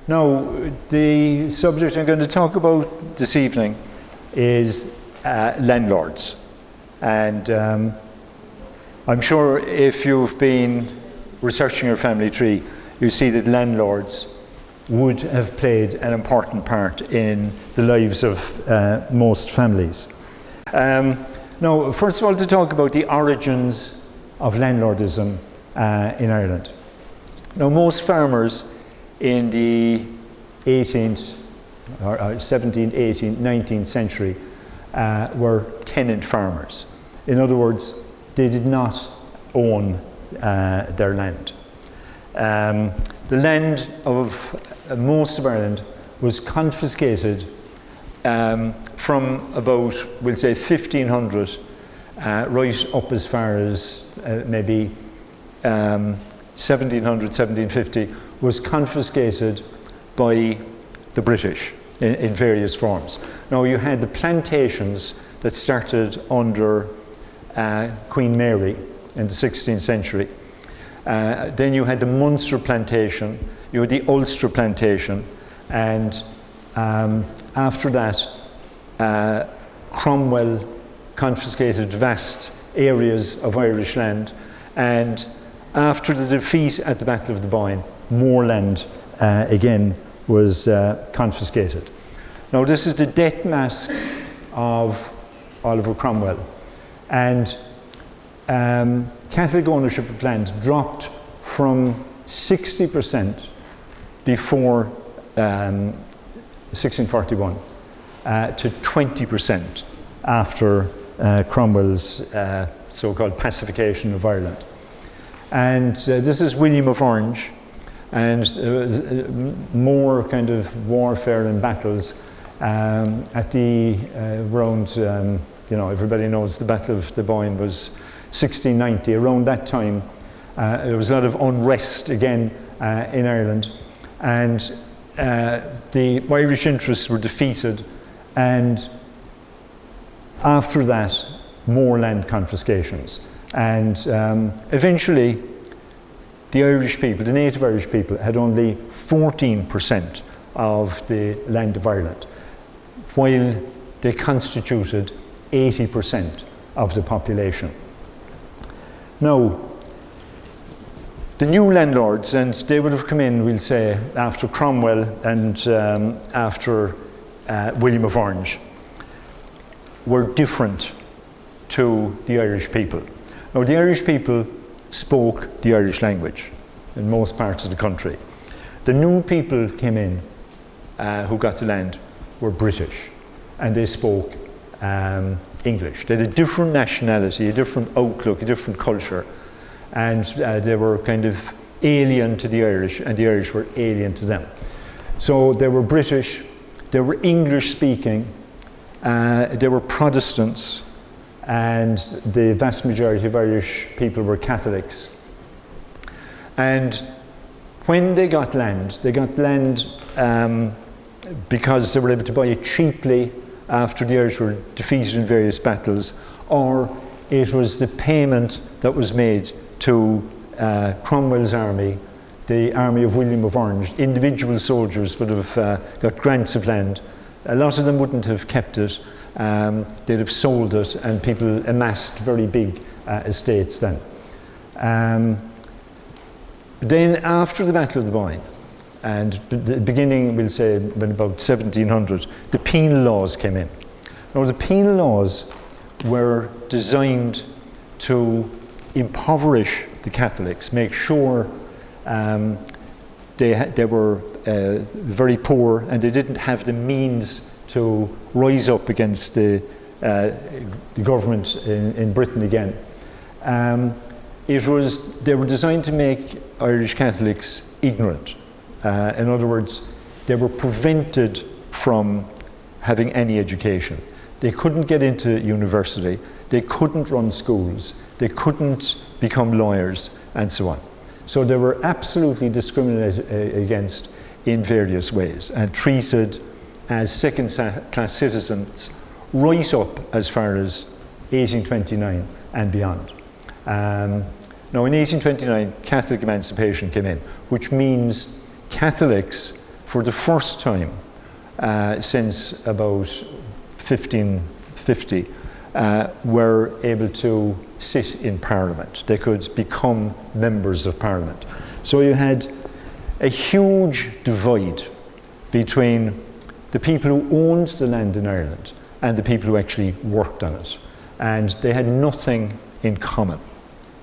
Now, the subject I'm going to talk about this evening is landlords. And I'm sure if you've been researching your family tree, you see that landlords would have played an important part in the lives of most families. Now, first of all, to talk about the origins of landlordism in Ireland. Now, most farmers in the 18th, or 17th, 18th, 19th century were tenant farmers. In other words, they did not own their land. The land of most of Ireland was confiscated from about, we'll say, 1500 right up as far as maybe 1700, 1750, was confiscated by the British in various forms. Now, you had the plantations that started under Queen Mary in the 16th century. Then you had the Munster plantation, you had the Ulster plantation, and after that, Cromwell confiscated vast areas of Irish land, and after the defeat at the Battle of the Boyne, more land again was confiscated. Now, this is the death mask of Oliver Cromwell, and Catholic ownership of land dropped from 60% before 1641 to 20% after Cromwell's so-called pacification of Ireland. And this is William of Orange, and more kind of warfare and battles at the around, everybody knows the Battle of the Boyne was 1690. Around that time, there was a lot of unrest again in Ireland, and the Irish interests were defeated, and after that, more land confiscations. And eventually, the Irish people, the native Irish people, had only 14% of the land of Ireland, while they constituted 80% of the population. Now, the new landlords, and they would have come in, we'll say, after Cromwell and after William of Orange, were different to the Irish people. Now, the Irish people spoke the Irish language in most parts of the country. The new people came in who got the land were British, and they spoke English. They had a different nationality, a different outlook, a different culture, and they were kind of alien to the Irish, and the Irish were alien to them. So they were British, they were English speaking, they were Protestants, and the vast majority of Irish people were Catholics. And when they got land because they were able to buy it cheaply after the Irish were defeated in various battles, or it was the payment that was made to Cromwell's army, the army of William of Orange. Individual soldiers would have got grants of land. A lot of them wouldn't have kept it. They'd have sold it, and people amassed very big estates then. Then after the Battle of the Boyne, and the beginning, we'll say, when about 1700, the penal laws came in. Now, the penal laws were designed to impoverish the Catholics, make sure they were very poor, and they didn't have the means to rise up against the government in Britain again. They were designed to make Irish Catholics ignorant. In other words, they were prevented from having any education. They couldn't get into university, they couldn't run schools, they couldn't become lawyers, and so on. So they were absolutely discriminated against in various ways and treated as second-class citizens right up as far as 1829 and beyond. Now, in 1829, Catholic emancipation came in, which means Catholics for the first time since about 1550, were able to sit in Parliament. They could become members of Parliament. So you had a huge divide between the people who owned the land in Ireland and the people who actually worked on it. And they had nothing in common.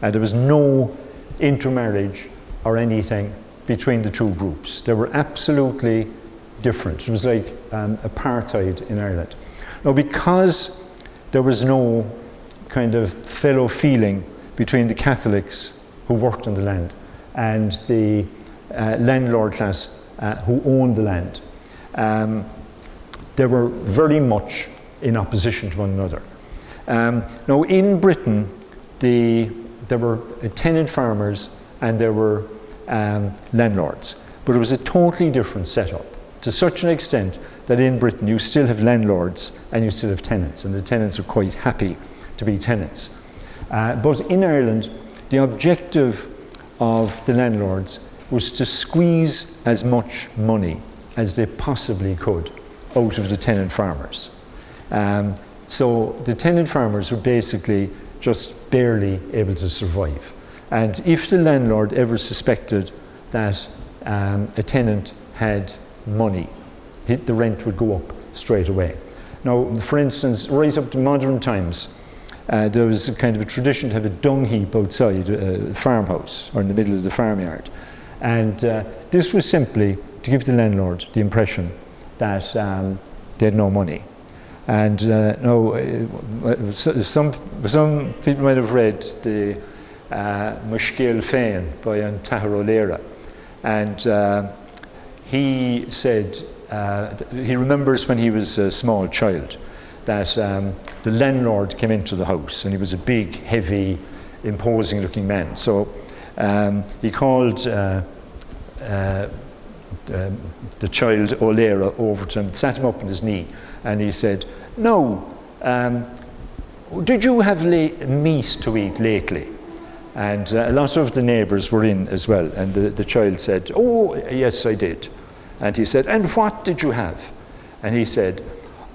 And there was no intermarriage or anything between the two groups. They were absolutely different. It was like apartheid in Ireland. Now, because there was no kind of fellow feeling between the Catholics who worked on the land and the landlord class who owned the land, they were very much in opposition to one another. Now, in Britain, there were tenant farmers and there were landlords, but it was a totally different setup, to such an extent that in Britain you still have landlords and you still have tenants, and the tenants are quite happy to be tenants. But in Ireland, the objective of the landlords was to squeeze as much money as they possibly could out of the tenant farmers. So the tenant farmers were basically just barely able to survive. And if the landlord ever suspected that a tenant had money, the rent would go up straight away. Now, for instance, right up to modern times, there was a kind of a tradition to have a dung heap outside a farmhouse or in the middle of the farmyard. And this was simply to give the landlord the impression that they had no money. And some people might have read the Mushkil Féin by an Tahar O'Leary, and he said he remembers when he was a small child that the landlord came into the house, and he was a big, heavy, imposing looking man. So he called the child O'Leary over to him, sat him up on his knee, and he said, "No, did you have meat to eat lately?" And a lot of the neighbours were in as well, and the child said, "Oh, yes, I did." And he said, "And what did you have?" And he said,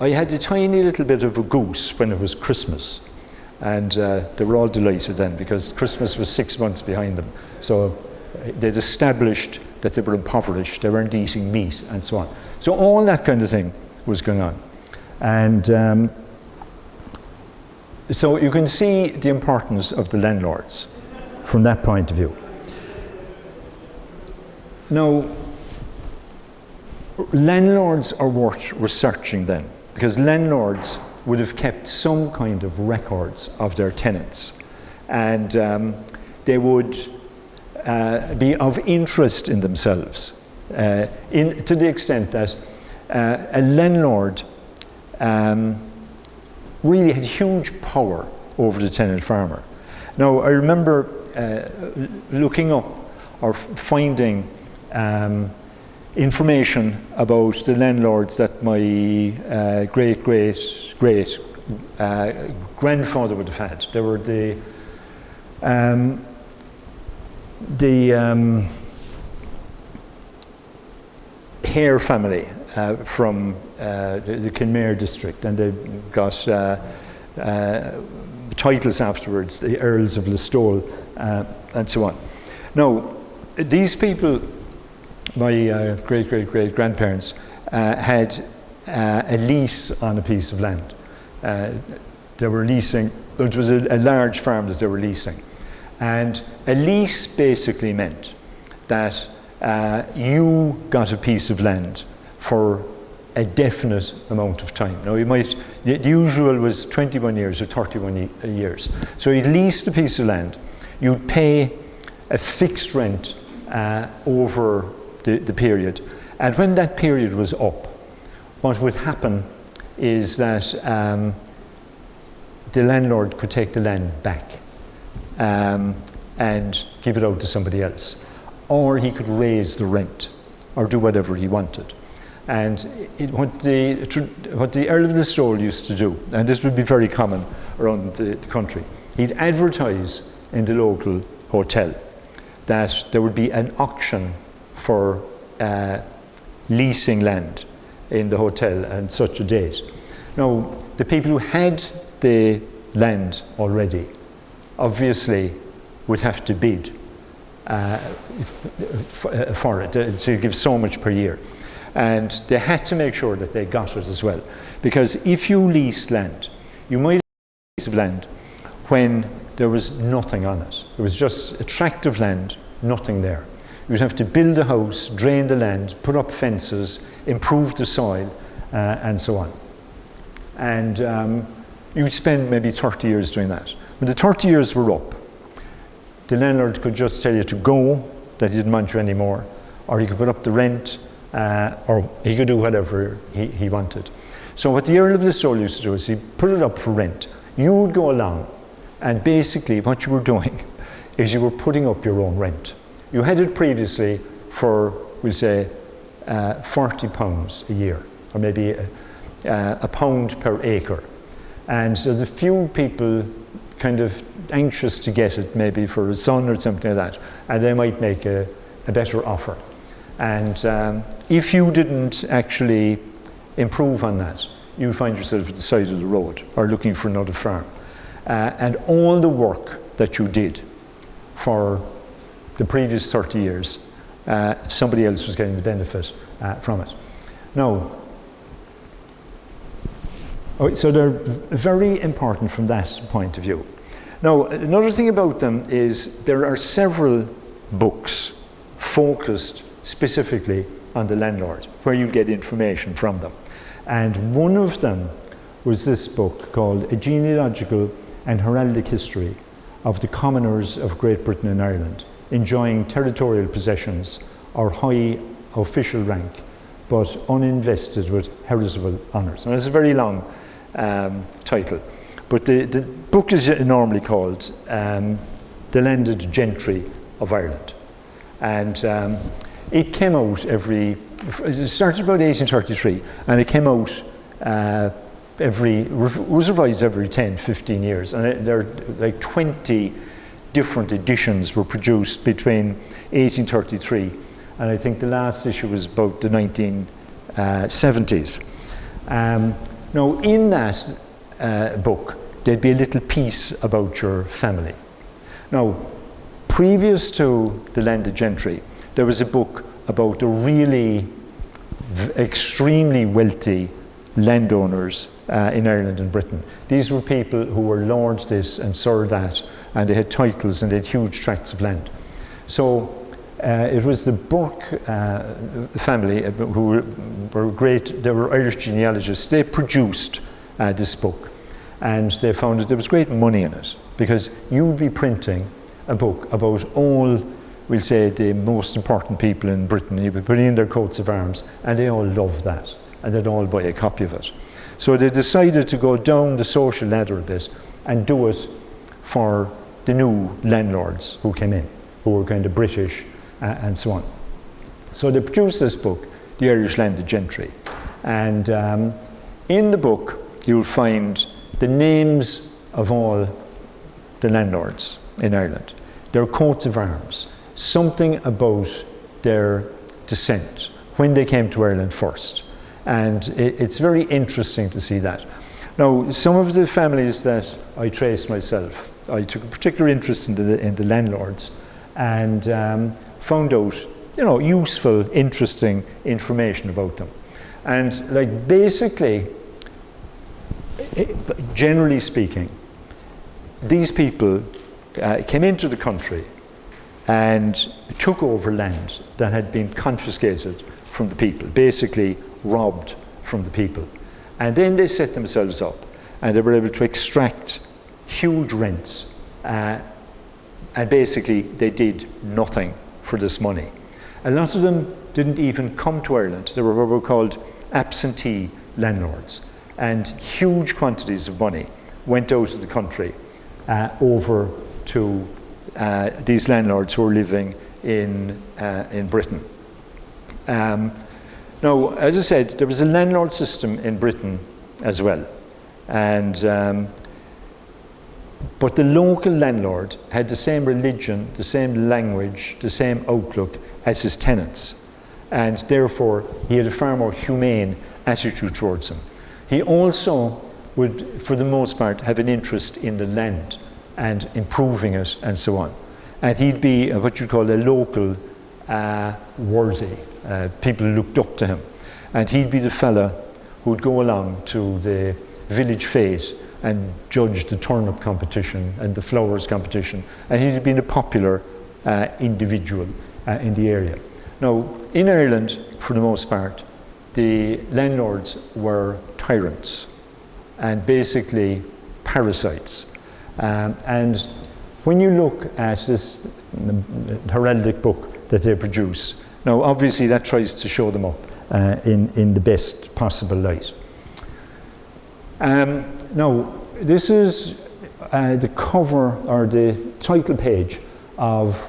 "I had a tiny little bit of a goose when it was Christmas." And they were all delighted then, because Christmas was 6 months behind them. So they'd established that they were impoverished, they weren't eating meat, and so on. So all that kind of thing was going on. And so you can see the importance of the landlords from that point of view. Now, landlords are worth researching then, because landlords would have kept some kind of records of their tenants, and they would be of interest in themselves, to the extent that a landlord really had huge power over the tenant farmer. Now, I remember looking up or finding information about the landlords that my great-great-great grandfather would have had. They were the Hare family from the Kenmare district, and they got titles afterwards, the Earls of Listowel, and so on. Now, these people, my great-great-great-grandparents, had a lease on a piece of land. They were leasing, it was a large farm that they were leasing. And a lease basically meant that you got a piece of land for a definite amount of time. Now, the usual was 21 years or 31 years. So you'd lease a piece of land, you'd pay a fixed rent over the period, and when that period was up, what would happen is that the landlord could take the land back and give it out to somebody else, or he could raise the rent or do whatever he wanted. And what the Earl of Listowel used to do, and this would be very common around the country, he'd advertise in the local hotel that there would be an auction for leasing land in the hotel and such a date. Now, the people who had the land already obviously would have to bid for it to give so much per year. And they had to make sure that they got it as well. Because if you leased land, you might have a piece of land when there was nothing on it. It was just a tract of land, nothing there. You'd have to build a house, drain the land, put up fences, improve the soil, and so on. And you'd spend maybe 30 years doing that. When the 30 years were up, the landlord could just tell you to go, that he didn't want you anymore, or he could put up the rent, or he could do whatever he wanted. So what the Earl of Listowel used to do is he put it up for rent. You would go along, and basically what you were doing is you were putting up your own rent. You had it previously for, we'll say, £40 a year, or maybe a pound per acre. And there's a few people kind of anxious to get it, maybe for a son or something like that, and they might make a better offer. And if you didn't actually improve on that, you find yourself at the side of the road or looking for another farm. And all the work that you did for the previous 30 years, somebody else was getting the benefit from it. Now, so they're very important from that point of view. Now, another thing about them is there are several books focused specifically on the landlord, where you get information from them. And one of them was this book called A Genealogical and Heraldic History of the Commoners of Great Britain and Ireland, enjoying territorial possessions or high official rank, but uninvested with heritable honours. And it's a very long title, but the book is normally called The Landed Gentry of Ireland. And it came out it started about 1833, and it came out was revised every 10, 15 years. And there are like 20 different editions were produced between 1833, and I think the last issue was about the 1970s. Now, in that book, there'd be a little piece about your family. Now, previous to The Landed Gentry, there was a book about the really extremely wealthy landowners in Ireland and Britain. These were people who were lords this and sir that, and they had titles and they had huge tracts of land. So it was the Burke family who were great. They were Irish genealogists. They produced this book, and they found that there was great money in it, because you would be printing a book about all, we'll say, the most important people in Britain. You'd be putting in their coats of arms, and they all loved that, and they'd all buy a copy of it. So they decided to go down the social ladder a bit and do it for the new landlords who came in, who were kind of British and so on. So they produced this book, The Irish Landed Gentry. And in the book, you'll find the names of all the landlords in Ireland, their coats of arms, something about their descent, when they came to Ireland first. And it's very interesting to see that. Now, some of the families that I traced myself, I took a particular interest in the landlords, and found out, useful, interesting information about them. And like basically, generally speaking, these people came into the country and took over land that had been confiscated from the people, basically robbed from the people. And then they set themselves up, and they were able to extract huge rents, and basically they did nothing for this money. A lot of them didn't even come to Ireland. They were what were called absentee landlords, and huge quantities of money went out of the country over to these landlords who were living in Britain. Now, as I said, there was a landlord system in Britain as well, and but the local landlord had the same religion, the same language, the same outlook as his tenants. and therefore he had a far more humane attitude towards them. He also would, for the most part, have an interest in the land and improving it and so on. And he'd be what you'd call a local worthy. People looked up to him. And he'd be the fella who'd go along to the village fete and judge the turnip competition and the flowers competition. And he'd been a popular individual in the area. Now, in Ireland, for the most part, the landlords were tyrants and basically parasites. And when you look at this heraldic book that they produce, now obviously that tries to show them up in the best possible light. Now, this is the cover or the title page of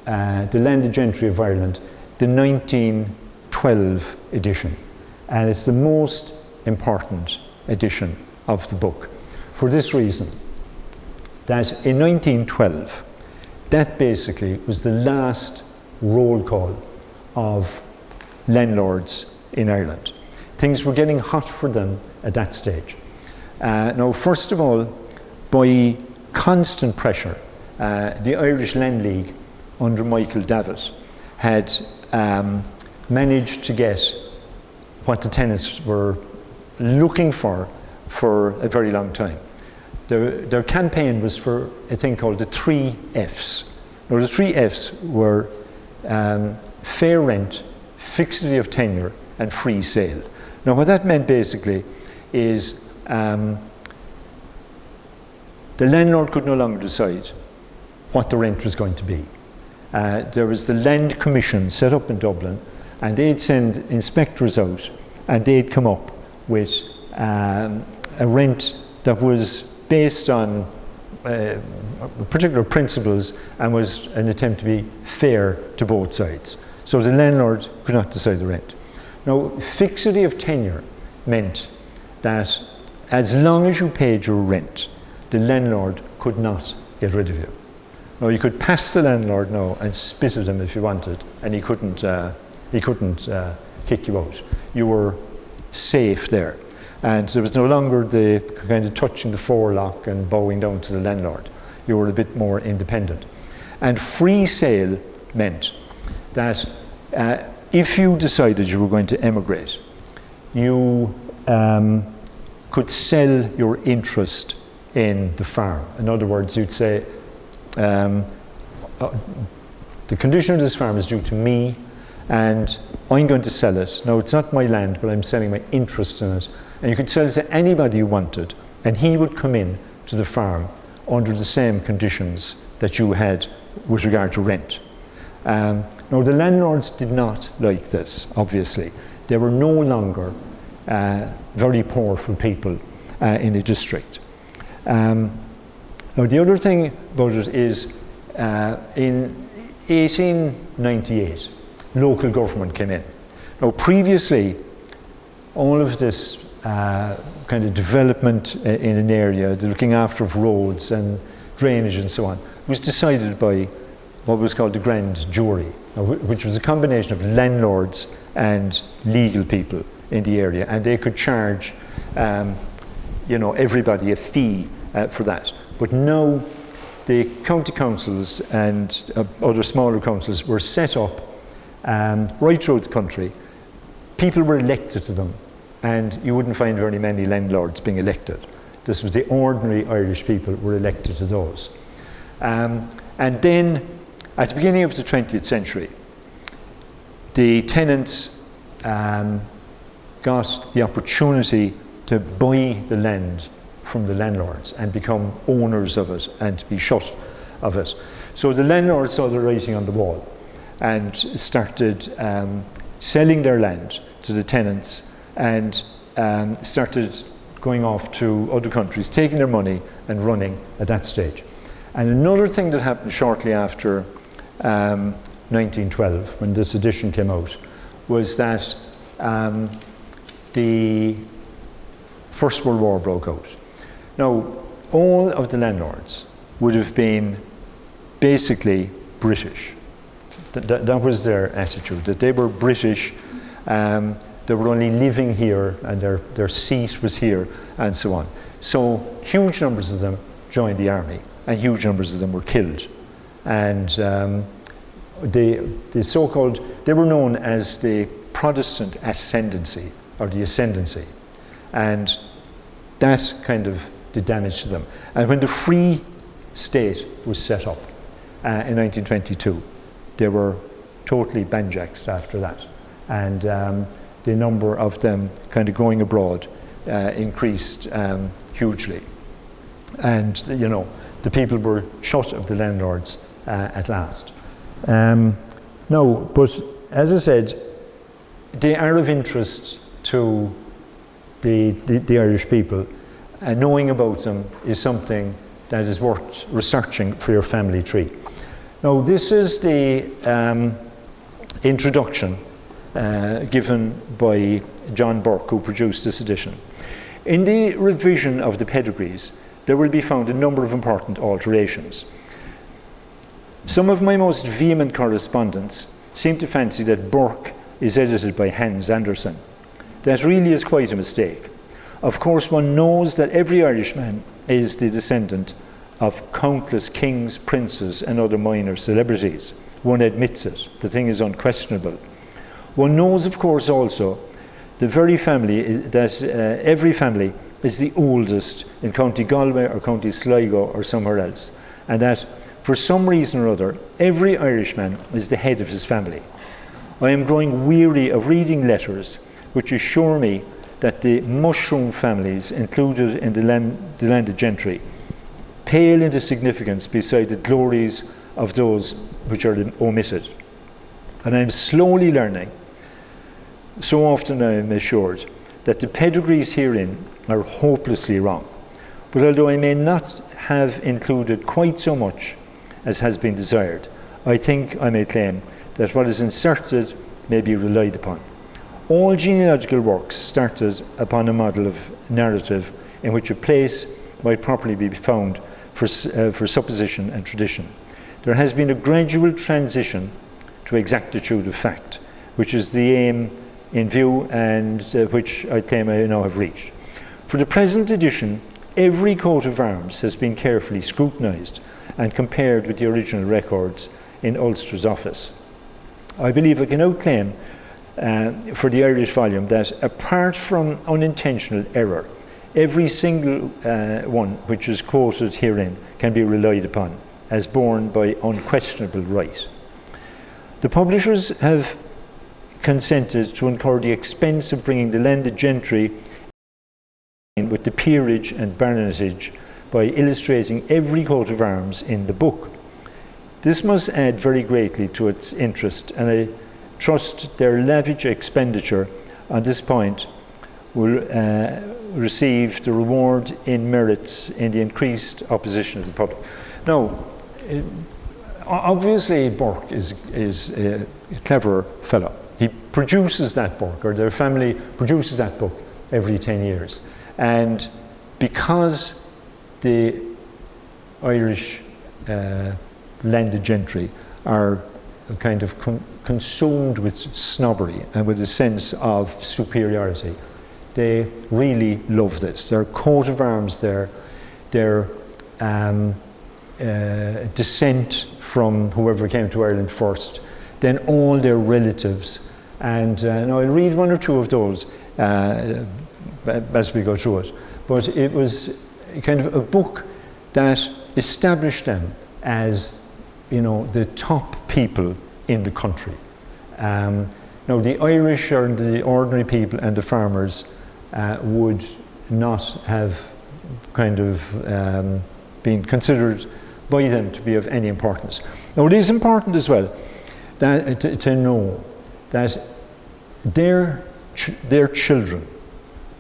the Landed Gentry of Ireland, the 1912 edition. And it's the most important edition of the book for this reason, that in 1912, that basically was the last roll call of landlords in Ireland. Things were getting hot for them at that stage. Now, first of all, by constant pressure, the Irish Land League under Michael Davitt had managed to get what the tenants were looking for a very long time. Their campaign was for a thing called the 3 Fs. Now, the 3 Fs were fair rent, fixity of tenure, and free sale. Now, what that meant basically is the landlord could no longer decide what the rent was going to be. There was the Land Commission set up in Dublin, and they'd send inspectors out, and they'd come up with a rent that was based on particular principles and was an attempt to be fair to both sides. So the landlord could not decide the rent. Now, fixity of tenure meant that as long as you paid your rent, the landlord could not get rid of you. Now, you could pass the landlord now and spit at him if you wanted, and he couldn't kick you out. You were safe there. And there was no longer the kind of touching the forelock and bowing down to the landlord. You were a bit more independent. And free sale meant that if you decided you were going to emigrate, you could sell your interest in the farm. In other words, you'd say, the condition of this farm is due to me, and I'm going to sell it. Now, it's not my land, but I'm selling my interest in it. And you could sell it to anybody you wanted, and he would come in to the farm under the same conditions that you had with regard to rent. Now, the landlords did not like this, obviously. They were no longer very powerful people in a district. Now, the other thing about it is in 1898, local government came in. Now, previously, all of this kind of development in an area, the looking after of roads and drainage and so on, was decided by what was called the grand jury, which was a combination of landlords and legal people in the area, and they could charge everybody a fee for that. But now the county councils and other smaller councils were set up right throughout the country. People were elected to them, and you wouldn't find very many landlords being elected. This was the ordinary Irish people were elected to those. And then, at the beginning of the 20th century, the tenants got the opportunity to buy the land from the landlords and become owners of it and to be shut of it. So the landlords saw the writing on the wall and started selling their land to the tenants and started going off to other countries, taking their money and running at that stage. And another thing that happened shortly after 1912, when this edition came out, was that the First World War broke out. Now, all of the landlords would have been basically British. That was their attitude, that they were British, they were only living here, and their seat was here, and so on. So huge numbers of them joined the army, and huge numbers of them were killed. And the so-called, they were known as the Protestant ascendancy, or the ascendancy. And that kind of did damage to them. And when the Free State was set up in 1922, they were totally banjaxed after that. And the number of them kind of going abroad increased hugely. And, you know, the people were shut of the landlords at last. No, but as I said, they are of interest to the Irish people. Knowing about them is something that is worth researching for your family tree. Now, this is the introduction given by John Burke, who produced this edition. In the revision of the pedigrees, there will be found a number of important alterations. Some of my most vehement correspondents seem to fancy that Burke is edited by Hans Andersen. That really is quite a mistake. Of course, one knows that every Irishman is the descendant of countless kings, princes, and other minor celebrities. One admits it. The thing is unquestionable. One knows, of course, also the very family that every family is the oldest in County Galway or County Sligo or somewhere else, and that for some reason or other, every Irishman is the head of his family. I am growing weary of reading letters which assure me that the mushroom families included in the landed gentry pale into significance beside the glories of those which are omitted. And I am slowly learning, so often I am assured, that the pedigrees herein are hopelessly wrong. But although I may not have included quite so much as has been desired, I think I may claim that what is inserted may be relied upon. All genealogical works started upon a model of narrative in which a place might properly be found for supposition and tradition. There has been a gradual transition to exactitude of fact, which is the aim in view and which I claim I now have reached. For the present edition, every coat of arms has been carefully scrutinised and compared with the original records in Ulster's office. I believe I can now claim for the Irish volume that apart from unintentional error, every single one which is quoted herein can be relied upon as borne by unquestionable right. The publishers have consented to incur the expense of bringing the landed gentry in with the peerage and baronetage by illustrating every coat of arms in the book. This must add very greatly to its interest, and I trust their lavish expenditure on this point will receive the reward in merits in the increased opposition of the public. Now, obviously Burke is a clever fellow. He produces that book, or their family produces that book every 10 years. And because the Irish landed gentry are kind of consumed with snobbery and with a sense of superiority, they really love this. Their coat of arms, their descent from whoever came to Ireland first, then all their relatives. And now I'll read one or two of those as we go through it. But it was kind of a book that established them as, you know, the top people in the country. Now the Irish or the ordinary people and the farmers would not have kind of been considered by them to be of any importance. Now it is important as well that to know that their children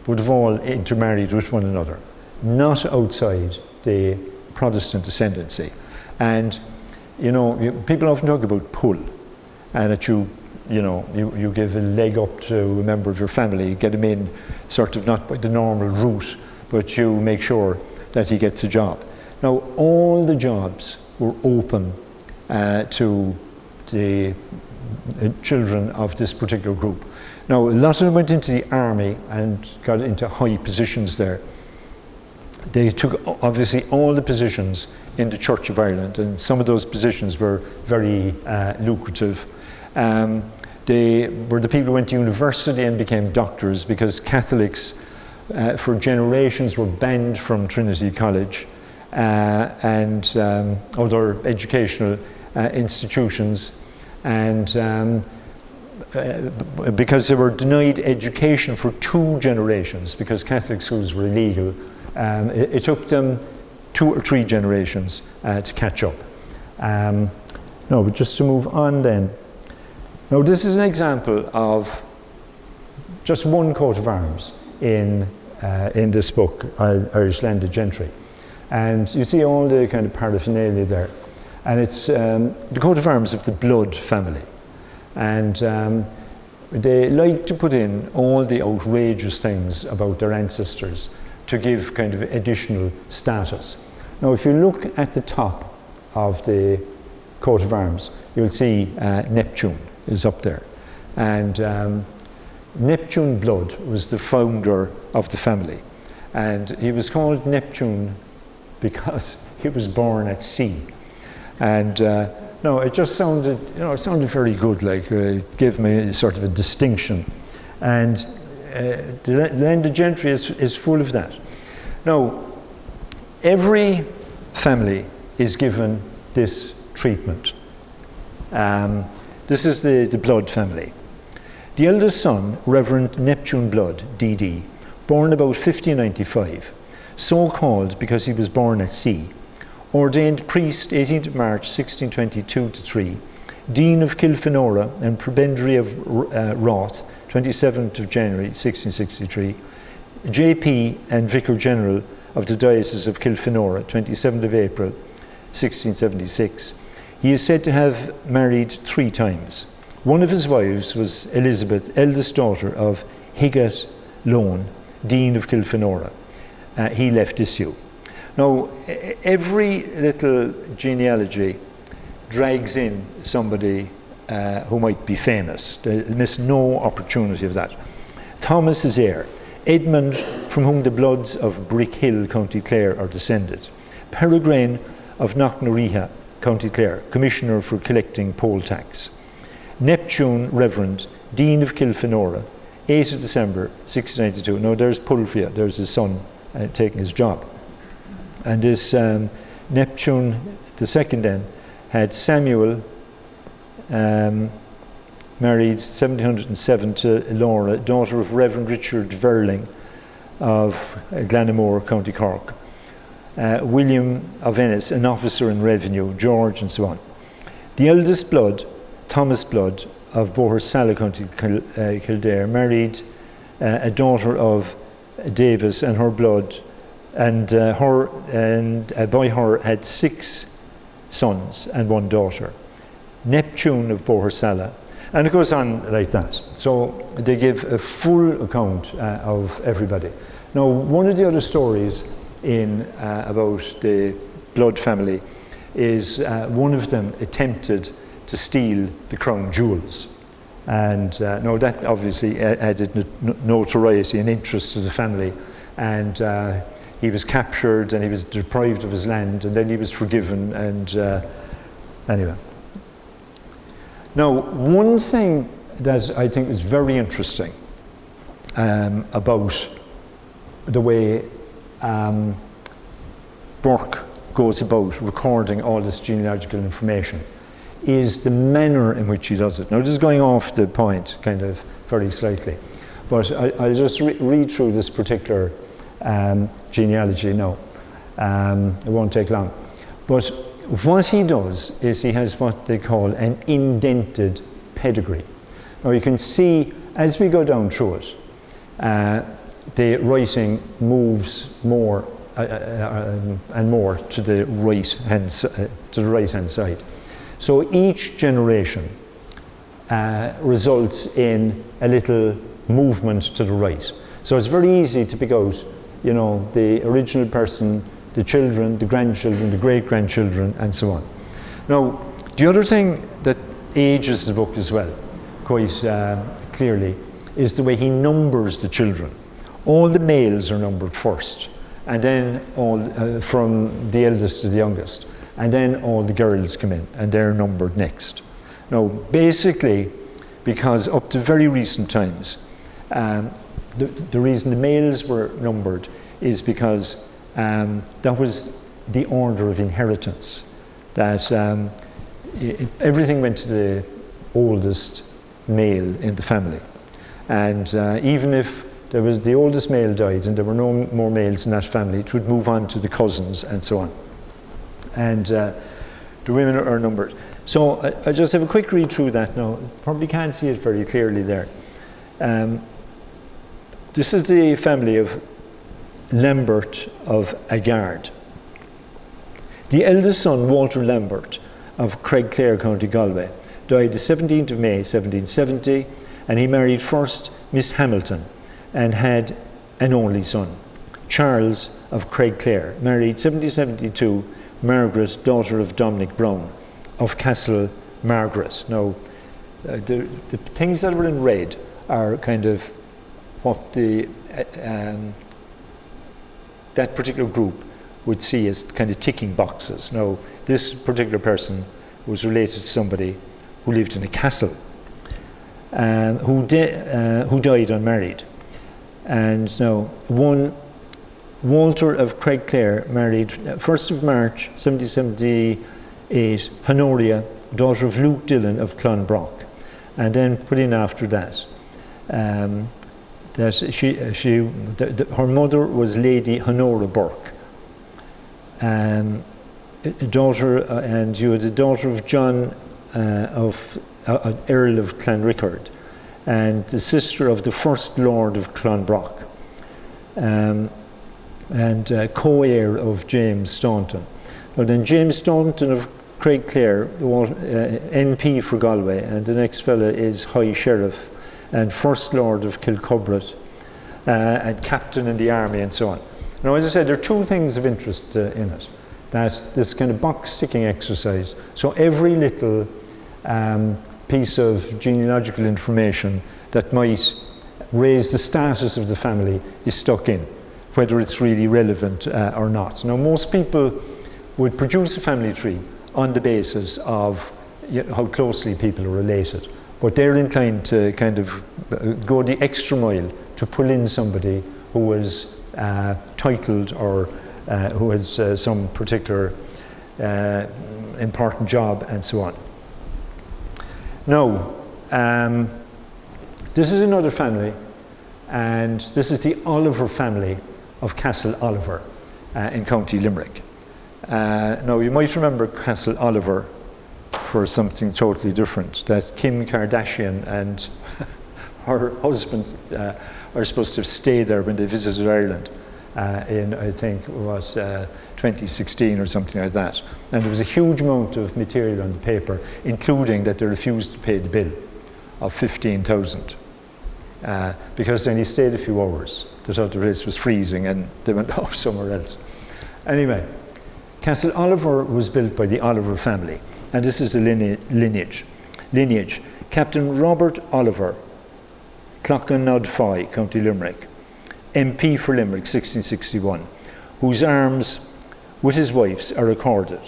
would have all intermarried with one another, not outside the Protestant ascendancy. And you know, people often talk about pull, and that you give a leg up to a member of your family, you get him in sort of not by the normal route, but you make sure that he gets a job. Now, all the jobs were open to the children of this particular group. Now, a lot of them went into the army and got into high positions there. They took obviously all the positions in the Church of Ireland, and some of those positions were very lucrative. They were the people who went to university and became doctors, because Catholics for generations were banned from Trinity College and other educational institutions, and because they were denied education for 2 generations, because Catholic schools were illegal. It took them 2 or 3 generations to catch up. No, but just to move on then. Now, this is an example of just one coat of arms in this book, Irish Landed Gentry. And you see all the kind of paraphernalia there. And it's the coat of arms of the Blood family. And they like to put in all the outrageous things about their ancestors to give kind of additional status. Now, if you look at the top of the coat of arms, you'll see Neptune is up there. And Neptune Blood was the founder of the family. And he was called Neptune because he was born at sea. And no, it just sounded, it sounded very good, like it gave me sort of a distinction. And the landed gentry is full of that. Now, every family is given this treatment. This is the Blood family. The eldest son, Reverend Neptune Blood, DD, born about 1595, so called because he was born at sea, ordained priest 18th March 1622-3, Dean of Kilfenora and Prebendary of Roth 27th of January 1663, JP and Vicar General of the Diocese of Kilfenora 27th of April 1676. He is said to have married 3 times. One of his wives was Elizabeth, eldest daughter of Higat Lone, Dean of Kilfenora. He left issue. Now, every little genealogy drags in somebody who might be famous. They miss no opportunity of that. Thomas is heir. Edmund, from whom the Bloods of Brick Hill, County Clare, are descended. Peregrine of Knocknariha, County Clare, Commissioner for collecting poll tax. Neptune, Reverend, Dean of Kilfenora, 8th of December 1692. Now there's Pulfia, there's his son taking his job. And this Neptune the second then had Samuel, married 1707 to Laura, daughter of Reverend Richard Verling of Glanamore, County Cork. William of Ennis, an officer in revenue, George, and so on. The eldest Blood, Thomas Blood of Bohersala, County Kildare, married a daughter of Davis and her Blood, and by her had 6 sons and 1 daughter. Neptune of Bohersala, and it goes on like that. So they give a full account of everybody. Now, one of the other stories about the Blood family is one of them attempted to steal the crown jewels. And no, that obviously added notoriety and interest to the family. And he was captured and he was deprived of his land, and then he was forgiven. And anyway. Now, one thing that I think is very interesting about the way Burke goes about recording all this genealogical information is the manner in which he does it. Now, this is going off the point kind of very slightly, but I'll just read through this particular genealogy now. It won't take long. But what he does is he has what they call an indented pedigree. Now, you can see as we go down through it, the writing moves more and more to the right-hand side. So each generation results in a little movement to the right. So it's very easy to pick out, the original person, the children, the grandchildren, the great-grandchildren, and so on. Now, the other thing that ages the book as well, quite clearly, is the way he numbers the children. All the males are numbered first, and then all from the eldest to the youngest, and then all the girls come in, and they're numbered next. Now, basically, because up to very recent times, the reason the males were numbered is because that was the order of inheritance. That everything went to the oldest male in the family. And even if the oldest male died and there were no more males in that family, it would move on to the cousins and so on. And the women are numbered. So I just have a quick read through that now. Probably can't see it very clearly there. This is the family of Lambert of Agard. The eldest son, Walter Lambert of Craigclare, County Galway, died the 17th of May 1770, and he married first Miss Hamilton and had an only son. Charles of Craigclare married 1772 Margaret, daughter of Dominic Brown of Castle Margaret. Now, the things that were in red are kind of what that particular group would see as kind of ticking boxes. Now, this particular person was related to somebody who lived in a castle, who died unmarried. And now, one Walter of Craigclare married 1st of March 1778 Honoria, daughter of Luke Dillon of Clonbrock, and then put in after that that her mother was Lady Honora Burke, and you had the daughter of John of Earl of Clanrickard, and the sister of the first Lord of Clonbrock, and co-heir of James Staunton. Now then, James Staunton of Craigclare, MP for Galway, and the next fella is High Sheriff and First Lord of Kilcubret, and Captain in the Army, and so on. Now, as I said, there are two things of interest in it. That this kind of box-ticking exercise, so every little piece of genealogical information that might raise the status of the family is stuck in, whether it's really relevant or not. Now, most people would produce a family tree on the basis of how closely people are related, but they're inclined to kind of go the extra mile to pull in somebody who was titled or who has some particular important job and so on. Now, this is another family, and this is the Oliver family of Castle Oliver in County Limerick. Now, you might remember Castle Oliver for something totally different, that Kim Kardashian and her husband are supposed to have stayed there when they visited Ireland in, I think it was 2016 or something like that. And there was a huge amount of material on the paper, including that they refused to pay the bill of 15,000 because then he stayed a few hours. They thought the place was freezing and they went off somewhere else. Anyway, Castle Oliver was built by the Oliver family, and this is the lineage. Captain Robert Oliver, Cloughnodfoy, County Limerick, MP for Limerick 1661, whose arms with his wife's are recorded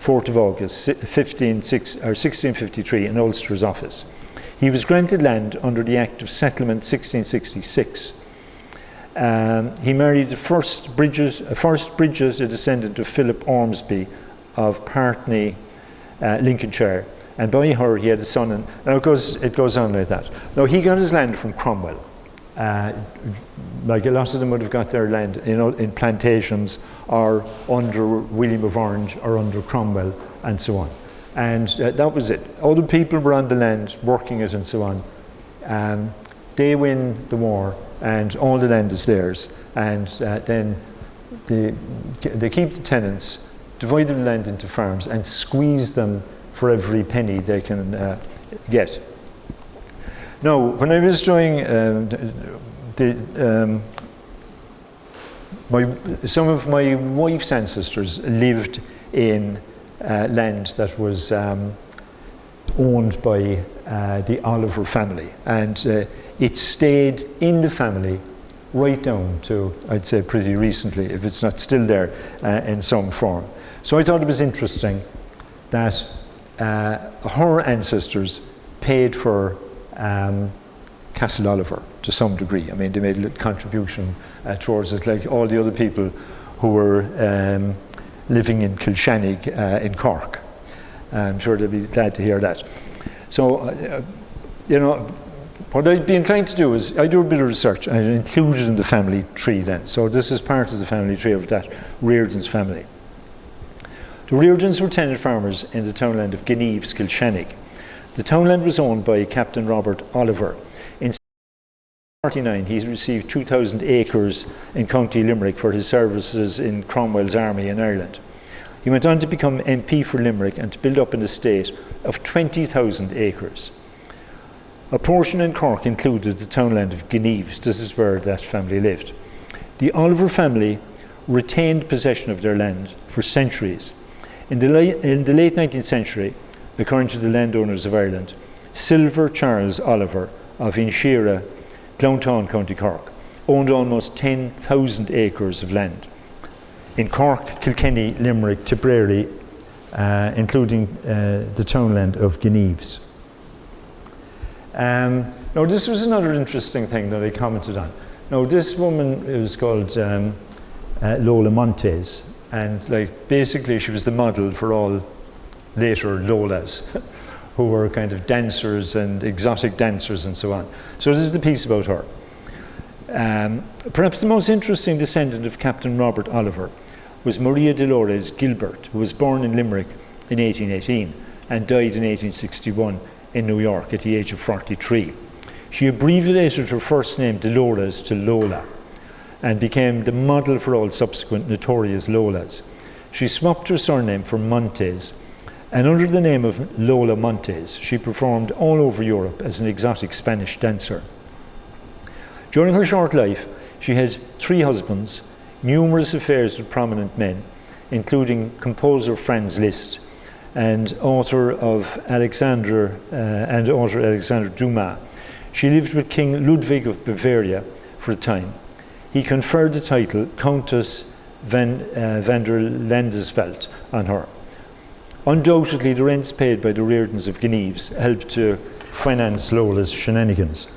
4th of August 1653 in Ulster's office. He was granted land under the Act of Settlement 1666. He married the first Bridget, a descendant of Philip Ormsby of Partney, Lincolnshire, and by her he had a son, and it goes on like that. Now, he got his land from Cromwell. Like a lot of them would have got their land in plantations or under William of Orange or under Cromwell and so on. And that was it. Other people were on the land working it and so on. They win the war and all the land is theirs. And then they keep the tenants, divide the land into farms and squeeze them for every penny they can get. Now, when I was doing some of my wife's ancestors lived in land that was owned by the Oliver family, and it stayed in the family right down to, I'd say, pretty recently, if it's not still there in some form. So I thought it was interesting that her ancestors paid for Castle Oliver to some degree. I mean, they made a little contribution towards it, like all the other people who were living in Kilshannig in Cork. I'm sure they'll be glad to hear that. So, you know, what I'd be inclined to do is, I do a bit of research, and I include it in the family tree then. So this is part of the family tree of that Reardon's family. The Reardons were tenant farmers in the townland of Geneves, Kilshannig. The townland was owned by Captain Robert Oliver. In 1949, he received 2,000 acres in County Limerick for his services in Cromwell's army in Ireland. He went on to become MP for Limerick and to build up an estate of 20,000 acres. A portion in Cork included the townland of Geneves. This is where that family lived. The Oliver family retained possession of their land for centuries. In the late 19th century, according to the landowners of Ireland, Silver Charles Oliver of Inshira, Clowntown, County Cork, owned almost 10,000 acres of land in Cork, Kilkenny, Limerick, Tipperary, including the townland of Geneves. Now this was another interesting thing that I commented on. Now this woman was called Lola Montes, and like basically she was the model for all later Lolas who were kind of dancers and exotic dancers and so on. So this is the piece about her. Perhaps the most interesting descendant of Captain Robert Oliver was Maria Dolores Gilbert, who was born in Limerick in 1818 and died in 1861 in New York at the age of 43. She abbreviated her first name Dolores to Lola and became the model for all subsequent notorious Lolas. She swapped her surname for Montes, and under the name of Lola Montes, she performed all over Europe as an exotic Spanish dancer. During her short life, she had 3 husbands, numerous affairs with prominent men, including composer Franz Liszt and author Alexander Dumas. She lived with King Ludwig of Bavaria for a time. He conferred the title Countess van der Landesveld on her. Undoubtedly, the rents paid by the Reardons of Geneves helped to finance Lola's shenanigans.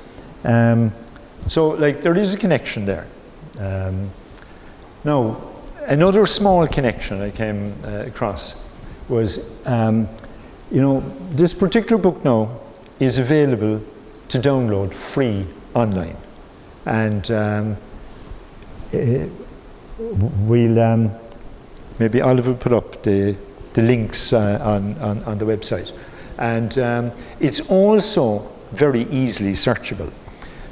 So, like, there is a connection there. Now, another small connection I came across was, you know, this particular book now is available to download free online. And we'll, maybe Oliver will put up the links on the website. And it's also very easily searchable.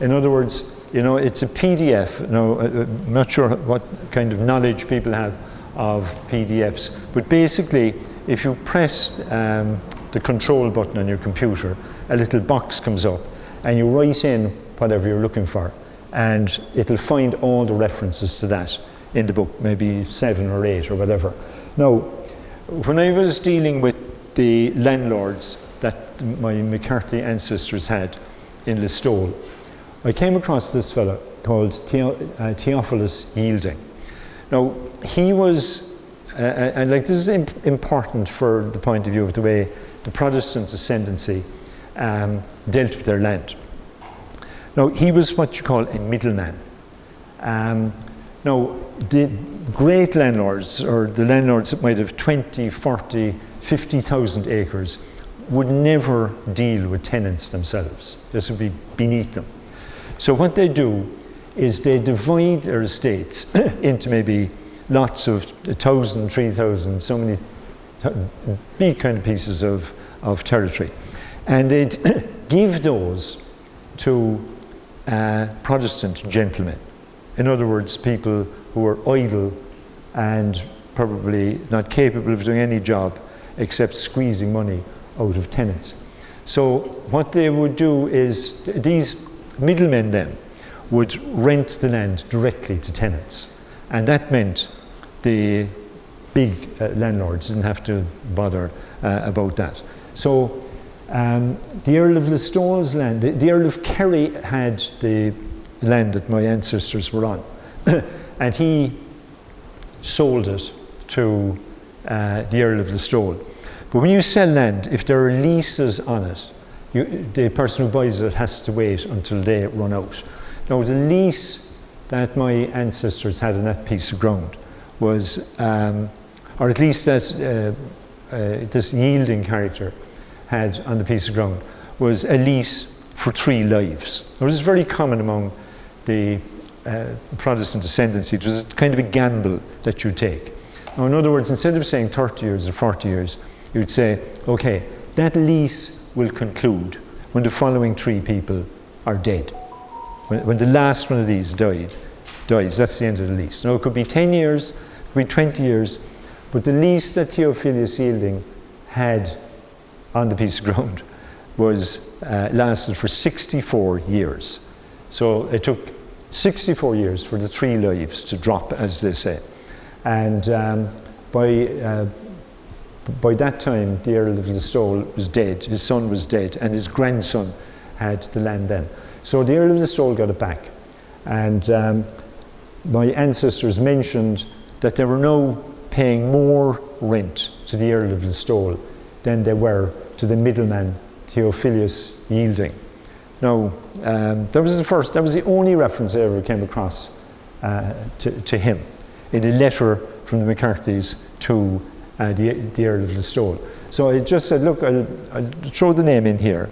In other words, you know, it's a PDF. Now, I'm not sure what kind of knowledge people have of PDFs, but basically, if you press the control button on your computer, a little box comes up, and you write in whatever you're looking for, and it'll find all the references to that in the book, maybe 7 or 8 or whatever. Now, when I was dealing with the landlords that my McCarthy ancestors had in Listowel, I came across this fellow called Theophilus Yielding. Now, he was, and like this is important for the point of view of the way the Protestant ascendancy dealt with their land. Now, he was what you call a middleman. Now, the great landlords, or the landlords that might have 20, 40, 50,000 acres, would never deal with tenants themselves. This would be beneath them. So what they do is they divide their estates into maybe lots of 1,000, 3,000, so many big kind of pieces of territory. And they'd give those to Protestant gentlemen. In other words, people who were idle and probably not capable of doing any job except squeezing money out of tenants. So what they would do is, these middlemen then would rent the land directly to tenants. And that meant the big landlords didn't have to bother about that. So The Earl of Listowel's land, the Earl of Kerry had the land that my ancestors were on, and he sold it to the Earl of Listowel. But when you sell land, if there are leases on it, the person who buys it has to wait until they run out. Now, the lease that my ancestors had on that piece of ground was, or at least that this yielding character had on the piece of ground, was a lease for 3 lives. It was very common among the Protestant ascendancy. It was kind of a gamble that you take. Now, in other words, instead of saying 30 years or 40 years, you would say, okay, that lease will conclude when the following 3 people are dead. When the last one of these dies, that's the end of the lease. Now, it could be 10 years, it could be 20 years, but the lease that Theophilus Yielding had on the piece of ground was lasted for 64 years. So it took 64 years for the 3 lives to drop, as they say. And by that time, the Earl of Listowel was dead, his son was dead, and his grandson had the land then. So the Earl of Listowel got it back. And my ancestors mentioned that they were now paying more rent to the Earl of Listowel than they were to the middleman Theophilus Yielding. Now, that was the only reference I ever came across to him in a letter from the McCarthys to the Earl of Listowel. So I just said, look, I'll throw the name in here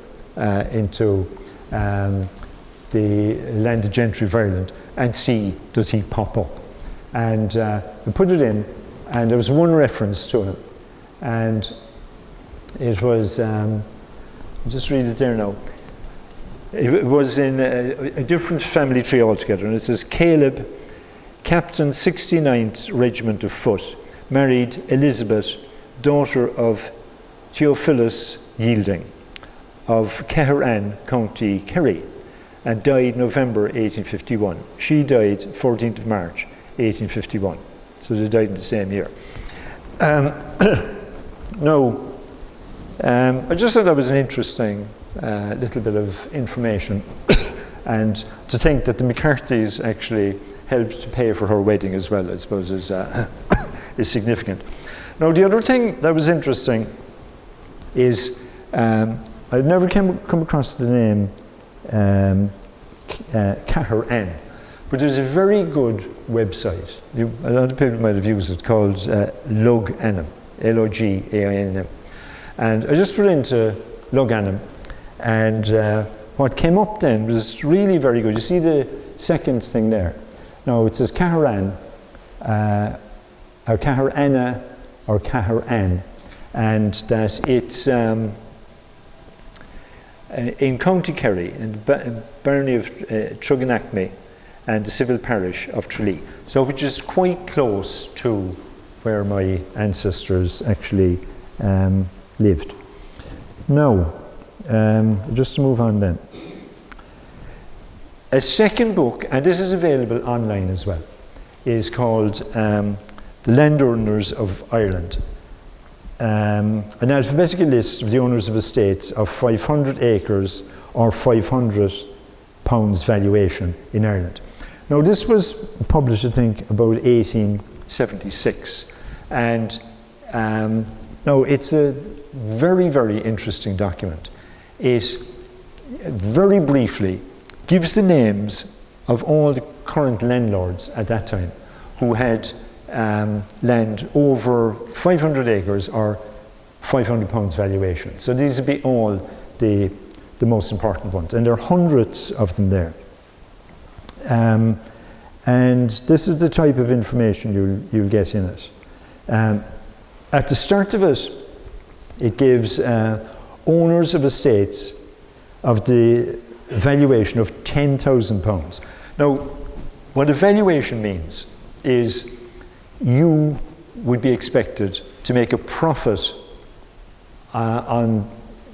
into the landed gentry of Ireland and see, does he pop up? And I put it in, and there was one reference to him, and it was, I'll just read it there now. It was in a different family tree altogether, and it says, Caleb, Captain 69th Regiment of Foot, married Elizabeth, daughter of Theophilus Yielding of Caherane, County Kerry, and died November 1851. She died 14th of March 1851. So they died in the same year. I just thought that was an interesting little bit of information, and to think that the McCarthys actually helped to pay for her wedding as well, I suppose, is significant. Now, the other thing that was interesting is I've never come across the name Caherane, but there's a very good website. A lot of people might have used it, called Lug Anam, L-O-G-A-I-N-M. And I just put into Lug Anam, and what came up then was really very good. You see the second thing there? Now, it says Caherane, or Caherana, or Caherane, and that it's in County Kerry, in the barony of Truganacme, and the civil parish of Tralee, so which is quite close to where my ancestors actually lived. Now, just to move on then. A second book, and this is available online as well, is called The Landowners of Ireland. An alphabetical list of the owners of estates of 500 acres or £500 valuation in Ireland. Now, this was published, I think, about 1876, and now it's a very, very interesting document. It very briefly gives the names of all the current landlords at that time who had land over 500 acres or £500 valuation. So these would be all the most important ones, and there are hundreds of them there. And this is the type of information you'll get in it. At the start of it, it gives owners of estates of the valuation of £10,000. Now, what a valuation means is you would be expected to make a profit on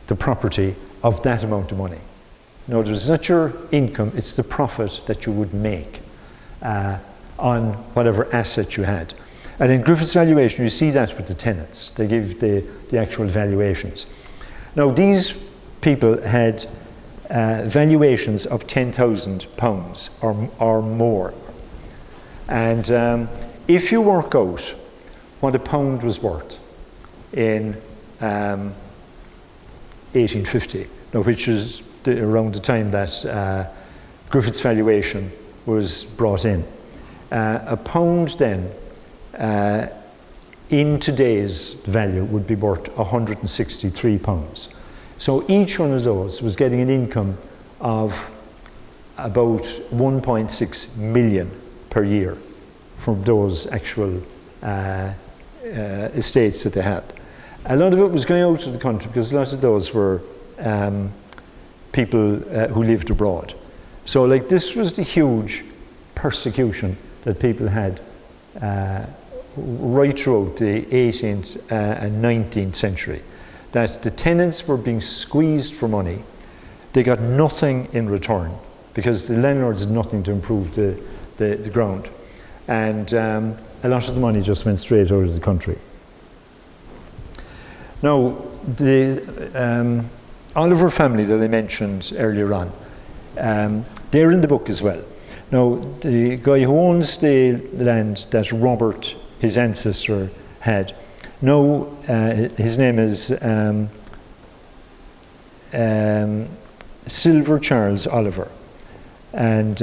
the property of that amount of money. In other words, it's not your income, it's the profit that you would make on whatever asset you had. And in Griffith's valuation, you see that with the tenants. They give the actual valuations. Now, these people had valuations of £10,000 or more. And if you work out what a pound was worth in 1850, which is around the time that Griffith's valuation was brought in, a pound then in today's value would be worth £163. So each one of those was getting an income of about 1.6 million per year from those actual estates that they had. A lot of it was going out of the country because a lot of those were people who lived abroad. So like this was the huge persecution that people had right throughout the 18th and 19th century. That the tenants were being squeezed for money. They got nothing in return because the landlords did nothing to improve the ground. And a lot of the money just went straight out of the country. Now, the Oliver family that I mentioned earlier on, they're in the book as well. Now, the guy who owns the land that Robert, his ancestor, had, now his name is Silver Charles Oliver, and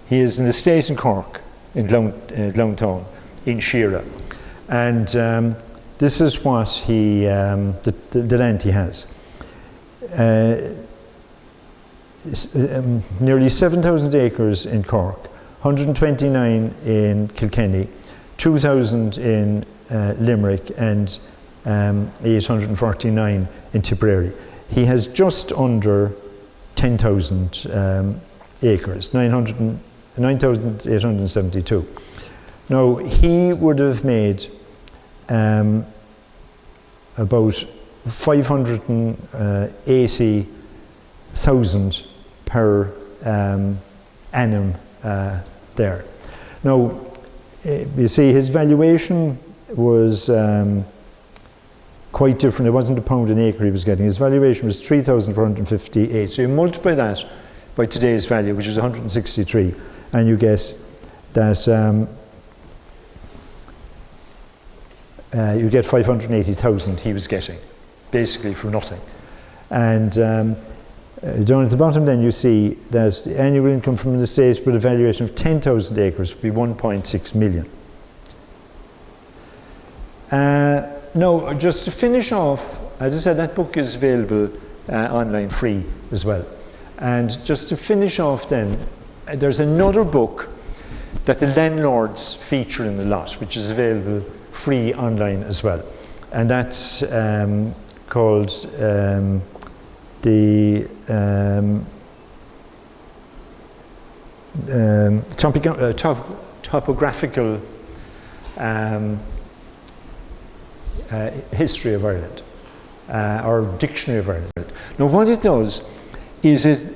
he has an estate in Cork, in Glounthaune, in Sheera, and this is what he, the land he has. Nearly 7,000 acres in Cork, 129 in Kilkenny, 2,000 in Limerick, and 849 in Tipperary. He has just under 10,000 acres, 9,872. Now, he would have made about 580,000 per annum there. Now, you see, his valuation was quite different. It wasn't a pound an acre he was getting. His valuation was 3,458. So you multiply that by today's value, which is 163, and you get that you get 580,000 he was getting, basically for nothing. And down at the bottom then you see that the annual income from the estate with a valuation of 10,000 acres would be 1.6 million. Now, just to finish off, as I said, that book is available online free as well. And just to finish off then, there's another book that the landlords feature in the lot, which is available free online as well. And that's called the topographical history of Ireland, or dictionary of Ireland. Now what it does is it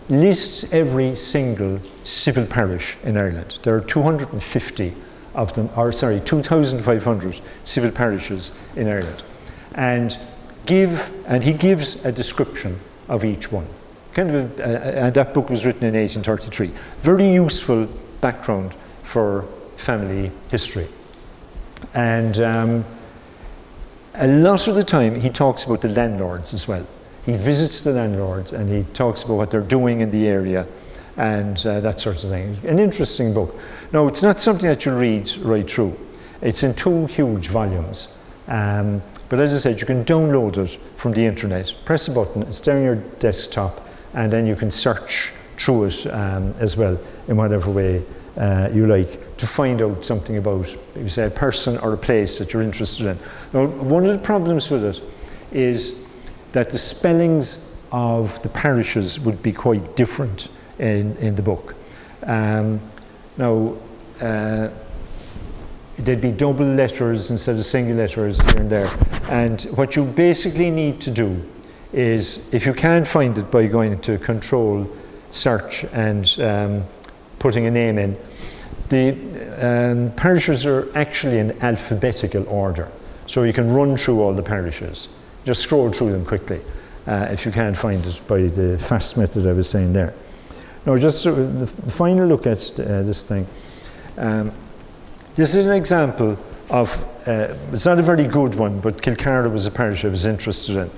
lists every single civil parish in Ireland. There are 250 of them, or sorry, 2,500 civil parishes in Ireland. And he gives a description of each one. And that book was written in 1833. Very useful background for family history. And a lot of the time he talks about the landlords as well. He visits the landlords and he talks about what they're doing in the area and that sort of thing. An interesting book. Now, it's not something that you'll read right through. It's in 2 huge volumes. But as I said, you can download it from the internet, press a button, it's there on your desktop, and then you can search through it as well in whatever way you like to find out something about, you say, a person or a place that you're interested in. Now, one of the problems with it is that the spellings of the parishes would be quite different in the book. There'd be double letters instead of single letters here and there. And what you basically need to do is, if you can't find it by going to control, search, and putting a name in, the parishes are actually in alphabetical order. So you can run through all the parishes, just scroll through them quickly. if you can't find it by the fast method I was saying there. Now, just the final look at this thing. This is an example of, it's not a very good one, but Kilcara was a parish I was interested in.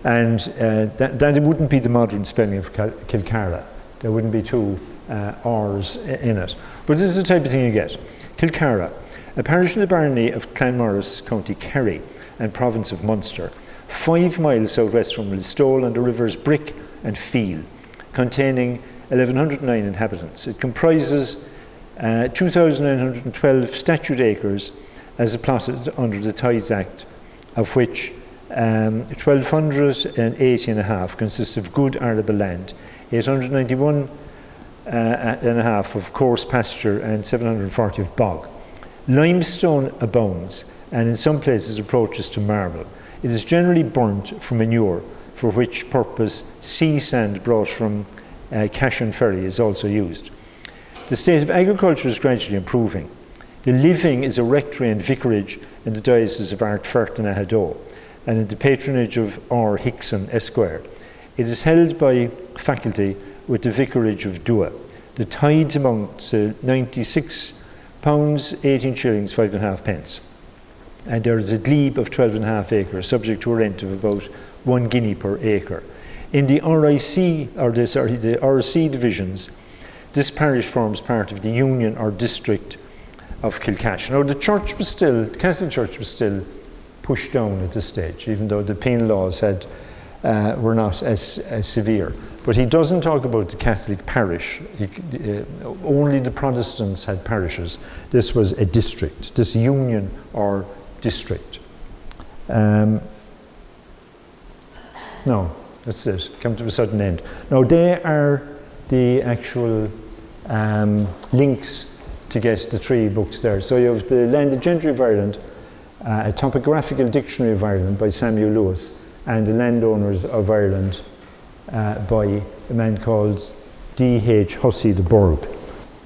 And that it wouldn't be the modern spelling of Kilcara. There wouldn't be two R's in it. But this is the type of thing you get. Kilcara, a parish in the barony of Clanmorris, County Kerry, and province of Munster, 5 miles southwest from Listowel on the rivers Brick and Feel, containing 1,109 inhabitants. It comprises 2,912 statute acres as plotted under the Tithes Act, of which 1,280.5 consists of good arable land, 891.5 of coarse pasture, and 740 of bog. Limestone abounds, and in some places approaches to marble. It is generally burnt for manure, for which purpose sea sand brought from Cashan Ferry is also used. The state of agriculture is gradually improving. The living is a rectory and vicarage in the diocese of Ardfert and Ahado, and in the patronage of R. Hickson, Esquire. It is held by faculty with the vicarage of Dua. The tithes amount to £96, 18 shillings, 5.5 pence. And there is a glebe of 12.5 acres, subject to a rent of about 1 guinea per acre. In the RIC, or the RC divisions, this parish forms part of the union or district of Kilcash. Now, the Catholic Church was still pushed down at this stage, even though the penal laws were not as severe. But he doesn't talk about the Catholic parish. Only the Protestants had parishes. This was a district, this union or district. No, that's it. Come to a sudden end. Now, they are the actual links to get the 3 books there. So you have the Landed Gentry of Ireland, a topographical dictionary of Ireland by Samuel Lewis, and the Landowners of Ireland by a man called D.H. Hussey de Burgh.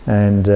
And